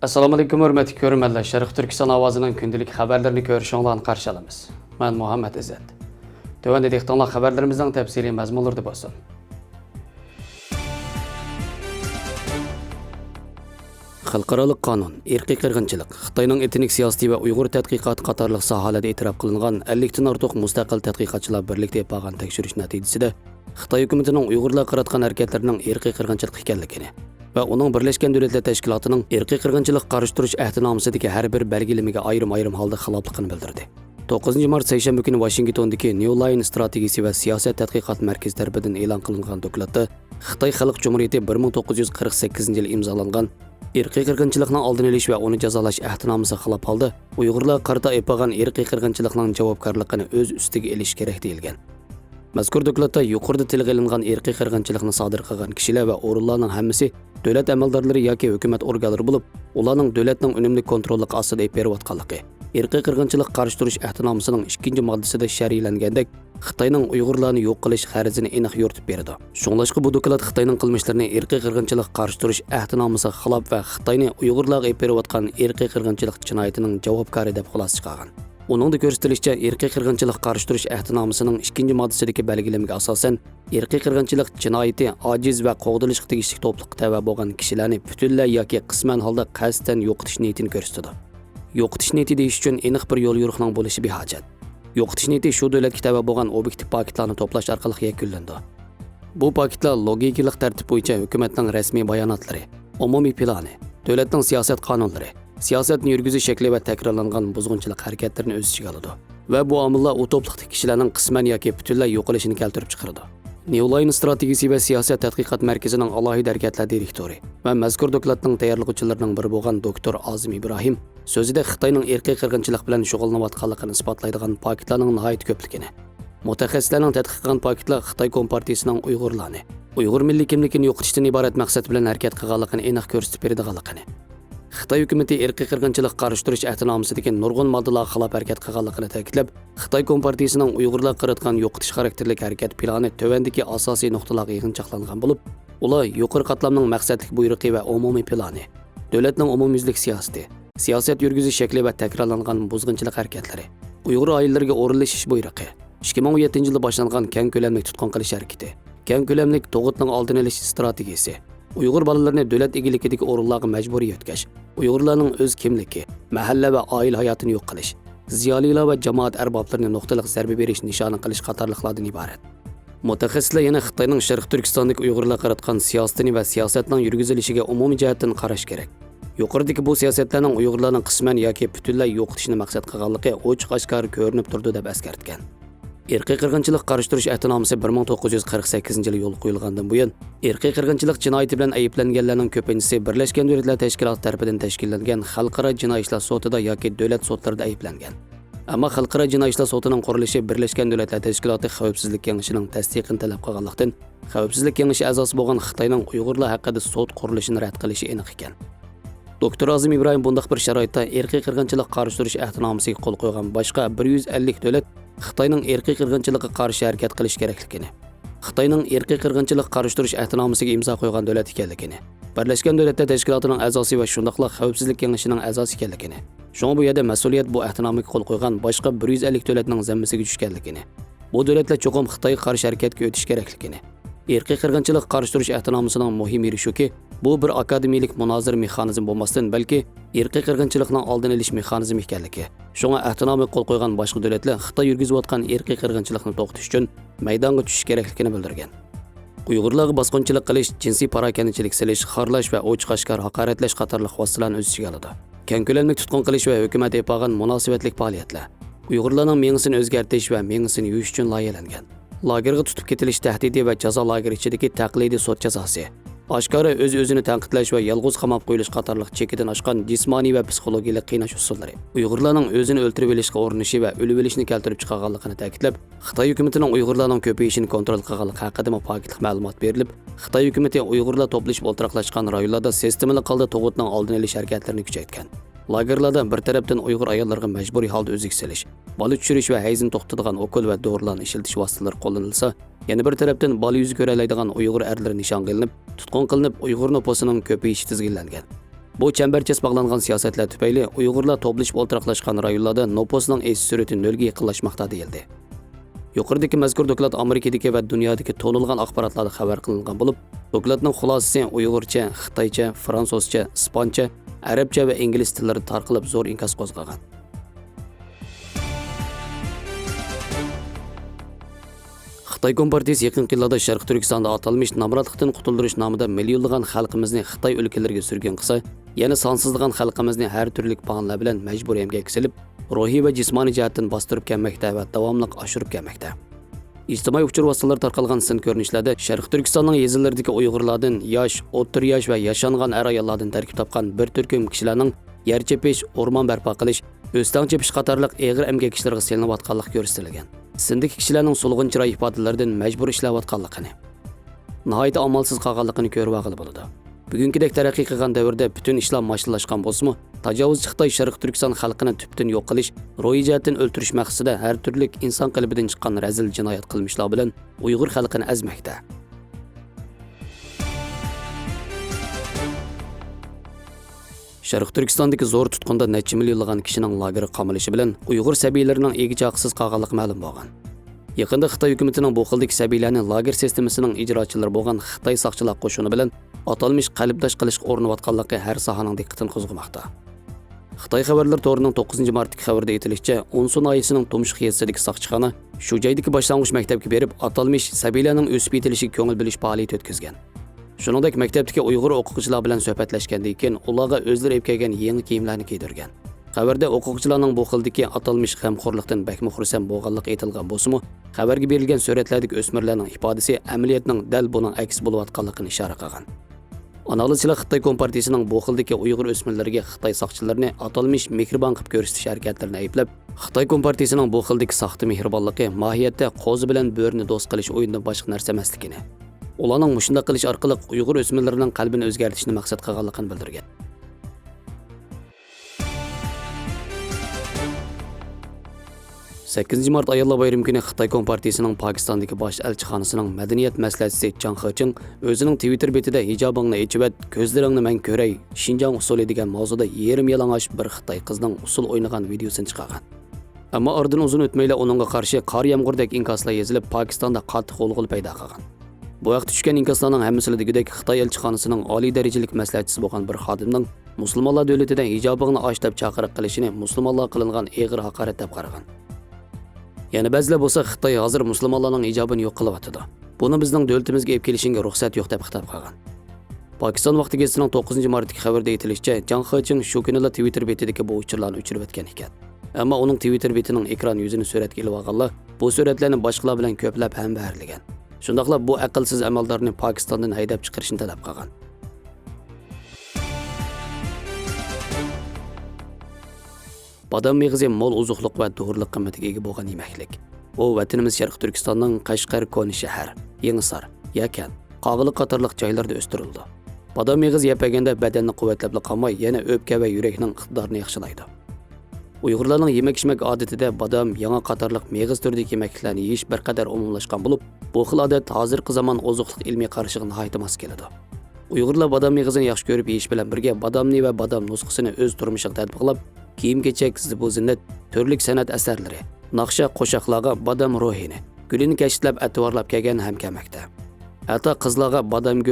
Assalomu alaykum hurmatli ko'ruvchilar. Sharq Turkiston ovozining kundalik xabarlarini ko'rishinglarni qarshi olamiz. Men Muhammad Izzat. Tövəndə dehqonlar xabarlarimizning tafsiliy mazmunlarida bo'lsin. Xalqarалық qonun, irqiy qirg'inchilik, Xitoyning etnik siyosiy va Uyg'ur tadqiqoti qatorliq sohalarda e'tirof qilingan 50 dan ortiq mustaqil tadqiqotchilar birlikda yapgan tekshirish natijasida Xitoy hukumatining Uyg'urlar qaratgan harakatlarining irqiy qirg'inchilik ekanligini va uning Birlashgan Davlatlar Tashkilotining irqiy qirg'inchilik qarshi turish ahdnomasidagi har bir belgilamaga ayrim holda xilofligini bildirdi. 9 mart seshanba kuni Washingtondagi New Line strategiyasi va siyosat tadqiqot markazi tomonidan e'lon qilingan dokladda Xitoy Xalq Jumhuriyati 1948-yil imzolangan irqiy qirg'inchilikning oldini olish va uni jazolash ahdnomasiga xilof holda Uyg'urlar qarata yapgan irqiy qirg'inchilikning javobgarligini o'z ustiga olish kerak deyilgan. Mazkur dokladda yuqorida tilga olingan irqiy qirg'inchilikni sodir qilgan kishilar va o'rinlarning hammasi davlat amaldorlari yoki hukumat organlari bo'lib, ularning davlatning unumli kontrollik ostida berayotganligi, irqiy qirg'inchilik qarshi turish ahdnomasining 2-moddasida sharhlangandek Xitoyning Uyg'urlarni yo'q qilish xarizini aniq yoritib berdi. Shunglashqa bu doklad Xitoyning qilmishlarini irqiy qirg'inchilik qarshi turish ahdnomasiga xilof va Xitoyni Uyg'urlarga berayotgan irqiy qirg'inchilik jinoyatining javobgari deb xulosa chiqargan. Uningda ko'rsatilishicha, irqiy qirg'inchilik qarshi turish ahdnomasining 2-moddasidagi belgilamaga asosan irqiy qirg'inchilik jinoyati ojiz va qo'g'dilishga tegishli to'pliqqa tava bo'lgan kishilarni butunlay yoki qisman holda qasddan yo'qotish niyatini ko'rsatadi. Yo'qotish niyati deyish uchun aniq bir yo'l yo'riqning bo'lishi behojat. Yo'qotish niyati shu davlatga tava bo'lgan obyektiv paketlarni to'plash orqali yakunlandi. Bu paketlar logikalik tartib bo'yicha hukumatning rasmiy bayonotlari, umumiy plani, davlatning siyosat qonunlari, siyosatni yurgizish shakli va takrorlangan buzg'unchilik harakatlarini o'z ichiga oladi va bu omillar u to'pliqdagi kishilarning qisman yoki butunlay yo'qolishini keltirib chiqaradi. New Line strategiyasi va siyosat tadqiqot markazining alohida harakatlar direktori va mazkur dokladning tayyorlovchilarining biri bo'lgan doktor Azim Ibrohim so'zida Xitoyning irqiy qirg'inchilik bilan shug'ullanayotganligini isbotlaydigan paketlarning nihoyat ko'pligini, mutaxassislarning tadqiq qilgan paketlar Xitoy Kompartiyasining Uyg'urlarni, Uyg'ur milliy kimligini yo'qotishdan iborat maqsad bilan harakat qilganligini aniq ko'rsatib beradiganligini, Xitoy hukumati irqiy qirg'inchilik qarshi turish ahdnomasidagi nurg'un moddalarga xilof harakat qilganligini ta'kidlab, Xitoy Kompartiyasining Uyg'urlar qaratgan yo'qotish xarakterlik harakat plani tövəndagi asosiy nuqtalarga yig'inchoqlangan bo'lib, ular yuqori qatlamning maqsadlik buyruqi va umumiy plani, davlatning umumyuzlik siyosati, siyosat yurgizish shakli va takrorlangan buzg'unchilik harakatlari, Uyg'ur oilalariga o'rinlashish buyruqi, 2017-yilda boshlangan keng ko'lamli tutqun qilish harakati, keng ko'lamli tug'utning oldini olish strategiyasi, Uyg'ur bolalarni davlat egiligidagi o'rinlarga majburiy o'tkash, Uyg'urlarning o'z kimligi, mahalla va oila hayotini yo'q qilish, ziyolilar va jamoat arboblarini nuqtaliq zarba berish nishoni qilish qatorliqlardan iborat. Mutaxassislar yana Xitoyning Sharq Turkistondagi Uyg'urlar qaratgan siyosatini va siyosatning yurgizilishiga umumiy jihatdan qarash kerak. Yuqoridagi bu siyosatlarning Uyg'urlarning qisman yoki butunlay yo'qotishni maqsad qilganligi ochiq-oshkor ko'rinib turdi deb eskartgan. Irqiy qirg'inchilik qarshi turish ahdnomasi 1948-yil yo'l qo'yilgandan buyon irqiy qirg'inchilik jinoyati bilan ayblanganlarning ko'pinchisi Birlashgan Davlatlar Tashkiloti tomonidan tashkillangan xalqaro jinoiy ishlar sudida yoki davlat sudlarida ayblangan. Ammo xalqaro jinoiy ishlar sudining qurilishi Birlashgan Davlatlar Tashkiloti Xavfsizlik Kengashining tasdiqini talab qilganlikdan, Xavfsizlik Kengashi a'zosi bo'lgan Xitoyning Uyg'urlar haqida sud qurilishini rad qilishi aniq ekan. Doktor Azim Ibrohim bunday bir sharoitda irqiy qirg'inchilik qarshi turish ahdnomasiga qo'l qo'ygan boshqa 150 davlat Xitoyning irqiy qirg'inchilikka qarshi harakat qilish kerakligini, Xitoyning irqiy qirg'inchilik qarshi turish ahdnomasiga imzo qo'ygan davlat ekanligini, Birlashgan Davlatlar Tashkilotining a'zosi va shundaqla Xavfsizlik Kengashining a'zosi ekanligini, shunga bu yerda mas'uliyat bu ahdnomaga qo'l qo'ygan boshqa 150 davlatning zimmasiga tushganligini, bu davlatlar cho'qim Xitoyga qarshi harakatga o'tish kerakligini, irqiy qirg'inchilik qarshi turish ahdnomasining muhim yeri shuki, bu bir akademik munozir mexanizm bo'lmasdan, balki irqiy qirg'inchilikning oldini olish mexanizmi ekanligi. Shunga ahdnomaga qo'l qo'ygan boshqa davlatlar Xitoy yurgizayotgan irqiy qirg'inchilikni to'xtatish uchun maydonga tushish kerakligini bildirgan. Uyg'urlarga bosqinchilik qilish, jinsiy parokandachilik silish, xorlash va ochiq-oshkor haqoratlash qatorliq vositalarni o'z ichiga oladi. Keng ko'lamli tutqun qilish va hukumat yapgan munosabatlik faoliyatlar, Uyg'urlarning mengisini o'zgartirish va mengisini yuvish uchun loyihalangan. Lagerga tutib ketilish tahdidi va jazo lageri ichidagi taqlidiy sud jazosi, oshkora o'z-o'zini tanqidlash va yolg'iz qamab qo'yilish qatorliq chekidan oshgan jismoniy va psixologik qiynash usullari, Uyg'urlarning o'zini o'ltirib olishga urinishi va o'lib olishni keltirib chiqarganligini ta'kidlab, Xitoy hukumatining Uyg'urlarning ko'payishini kontrol qilganligi haqida mufakkilik ma'lumot berilib, Xitoy hukumati Uyg'urlar to'plashib o'ltiraqlashgan rayonlarda sistemali holda tug'utning oldini olish harakatlarini kuchaytgan. Lagerlarda bir tarafdan Uyg'ur ayollarga majburiy holda o'zik silish, bola tushirish va hayzini to'xtatadigan o'kul va dorilarni ishiltish vositalari qo'llanilsa, yana bir tarafdan bola yuzi ko'ralaydigan Uyg'ur erlari nishon qilinib, tutqun qilinib, Uyg'ur nüfusining ko'payishi tizginlangan. Bu çemberçes bağlanğan siyasetler tüpeyli Uyg'urlar to'plashib o'ltiraqlashgan rayonlarda nopusning o'sish sur'ati nolga yaqinlashmoqda deyildi. Yuqoridagi mazkur doklad Amerikadagi va dunyodagi to'nilgan axborotlarda xabar qilingan bo'lib, dokladning xulosasi Uyg'urcha, Xitoycha, Fransuzcha, Ispancha, Arabcha va ingliz tillarida tarqalib zo'r inkas qo'zg'agan. Xitoy Kompartiyasi yaqinqi yillarda Sharq Turkistonda atalmış namratlıqdan qutuldirish nomida millionlagan xalqimizni Xitoy o'lkalariga surgan qilsa, yana sonsizlagan xalqimizni har turli bahonlar bilan majburiy emgak silib, ruhiy va jismoniy jihatdan bostirib kelmoqda va davomli oshirib kelmoqda. İjtimoiy uchur vositalari tarqalgan sin ko'rinishlarda Sharq Turkistonning yezilaridagi Uyg'urlardan yosh, o'rta yosh va yashangan ayollardan tarkib topgan bir turkum kishilarning yer chepish, o'rmon barpo qilish, o'stan chepish qatorliq eg'ir emgak ishlarga selinayotganligi ko'rsatilgan. Sindiki kishilarning sulg'un chiroy ifodalaridan majbur ishlayotganligini, nihoyat amalsiz qolganligini ko'rib olg'ili bo'ladi. Bugünkidek taraqqiy qilgan davrda butun ishlar mashinalashgan bo'lsa-mu, tajovuzchi Xitoy Sharq Turkiston xalqini tubdan yo'q qilish, ro'yi jihatdan o'ltirish maqsadida har turli inson qalbidan chiqqan razil jinoyat qilmishlar bilan Uyg'ur xalqini azmoqda. Sharq Turkistondagi zo'r tutqunda necha millionlagan kishining lageri qamalishi bilan Uyg'ur sabiylarining egicha haqsiz qolganligi ma'lum bo'lgan. Yaqinda Xitoy hukumatining bu xildagi sabiylarining lager sistemasining ijrochilari bo'lgan Xitoy saqchilar qo'shini bilan atalmış qalbdosh qilishga urinayotganligi har sohaning diqqatini qo'zg'amoqda. Xitoy xabarlar to'rining 9 martdagi xabarda aytilishicha, Onsun oyisining Tumshuq yezisidagi saqchixona shu joydagi boshlang'ich maktabga berib, atalmış sabiylarining o'sib yetilishiga ko'ngil bilish faoliyati o'tkazgan. Shuningdek, maktabdagi Uyg'ur o'quvchilar bilan suhbatlashgandan keyin ularga o'zlari olib kelgan yangi kiyimlarni kiydirgan. Xabarda o'quvchilarning bu xildagi atalmış g'amxo'rlikdan bakmi xursand bo'lganligi aytilgan bo'lsa-mu, xabarga berilgan suratlardagi o'smirlarning ifodasi amaliyotning dal buning aks bo'layotganligini ishora qilgan. Analizchilar Xitoy Kompartiyasining bu xildagi Uyg'ur o'smirlariga Xitoy saqchilarini atalmış mehribon qilib ko'rsatish harakatlarini ayblab, Xitoy Kompartiyasining bu xildagi saxta mehribonligi mohiyatda qo'zi bilan bo'rni do'st qilish o'yinidan boshqa narsa emasligini, ularning mushunda qilish orqali Uyg'ur o'smirlarining qalbini o'zgartirishni maqsad qilganligini bildirgan. 8 mart ayollar bayrami kuni Xitoy Kompartiyasining Pokistondagi bosh elchixonasining madaniyat maslahatchisi Chang Xeching o'zining Twitter betida hijobingni yechib, ko'zlaringni men ko'ray, Xinjiang usuli degan mavzuda yerim yalang'och bir Xitoy qizining usul o'ynagan videosini chiqargan. Ammo oradan uzun o'tmayla uningga qarshi qor yomg'irdek inkoslar yozilib, Pokistonda qattiq g'ulg'ul paydo qilgan. Bu vaqt tushgan inkoslarning hammasida degidek Xitoy elchixonasining oliy darajalik maslahatchisi bo'lgan bir xodimning musulmonlar davlatidan hijobingni och deb chaqiriq qilishini musulmonlar qilingan eg'ir haqorat deb qaragan. Yani ba'zilar bo'lsa Xitoy hozir musulmonlarning hijobini yo'q qilyapti. Buni bizning davlatimizga olib kelishingga ruxsat yo'q deb xitob qilgan. Pokiston vaqti gazetining 9 martdagi xabarda aytilishicha, Chang Xeching shu kunlar Twitter betidagi bu uchurlarni o'chirib o'tgan ekan. Ammo uning Twitter betining ekran yuzini suratga olib olganlar bu suratlarni boshqalar bilan ko'plab ham berilgan. Shundaqla bu aqlsiz amaldorni Pokistondan haydab chiqarishni talab qilgan. Badam meyg'izi mol uzuqliq va to'g'riliq qimmatiga ega bo'lgan yemaklik. U vatanimiz Sharq Turkistonning Qashqar koni shahar, Yangisar, Yakan, Qog'iliq qatorliq joylarda o'stirildi. Badam meyg'izi yepaganda badanni quvvatlab qolmay, yana o'pka va yurakning iqtidorini yaxshilaydi. Uyg'urlarning yemak-ichmak odatida badam, yangi qatorliq meyg'iz turidagi yemaklarni yeyish bir qadar umumlashgan bo'lib, bu xil odat hozirgi zamon ozuqliq ilmiy qarashiga nihoyat mos keladi. Uyg'urlar badam meyg'izini yaxshi ko'rib yeyish bilan birga badamni va badam nusxasini o'z turmushiga tatbiqlab, kiyim-kechak, zibu-zinnat, turli san'at asarlari, naqsha qo'shoqlarga badam ruhini, gulini kashflab atvorlab kelgan ham kelmoqda. Hatto qizlarga badam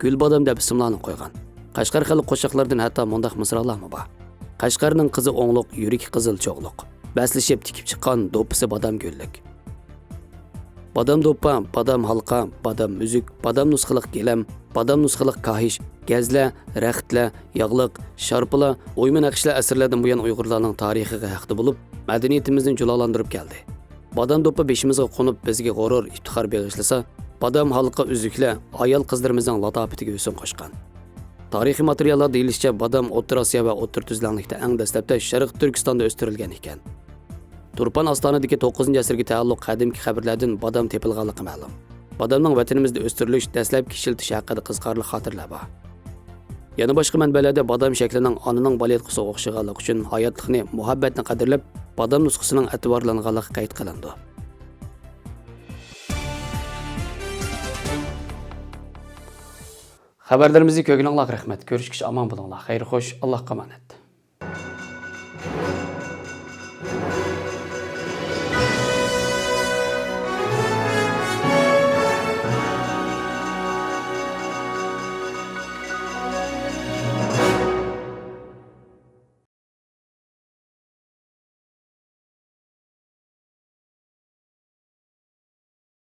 gul badam deb ismlarni qo'ygan. Qashqar xalq qo'shoqlaridan hatto mundaq misralarmi bor. Qashqarning qizi o'ngluq, yurik qizil cho'g'liq. Baslashib tikib chiqqan do'ppisi badam gullik. Badam do'ppa, badam halqa, badam müzik, badam nusxaliq gilam, badam nusxaliq kahish, gazla, raxtla, yog'liq, sharpila, o'yma naqshlar asrlardan buyon Uyg'urlarning tarixiga haqda bo'lib, madaniyatimizni jalolantirib keldi. Badam do'ppa beshimizga qo'nib bizga g'urur, iftixor bag'ishlasa, badam halqa uzuklar ayol qizlarimizning latofatiga husn qo'shgan. Tarixiy materiallarda deyilishicha, badam O'rta Osiyo va O'rta Tuzlanlikda eng dastlabda Sharq Turkistonda o'stirilgan ekan. Turpan Ostonadagi 9-asrga taalluq qadimki xabarlardan badam tepilganligi ma'lum. Badamning vatanimizda o'stirilish, dastlabki ishiltish haqida qiziqarli xotirlar bor. Yana boshqa manbalarda badam shaklining onaning baletqusiga o'xshaganligi uchun hayotlikni, muhabbatni qadrlab, badam nusxasining e'tiborlanganligi qayd qilindi. Xabarlarimizni ko'rganingizga rahmat. Ko'rishguncha omon bo'linglar. Xayr xo'sh, Allohga omonat.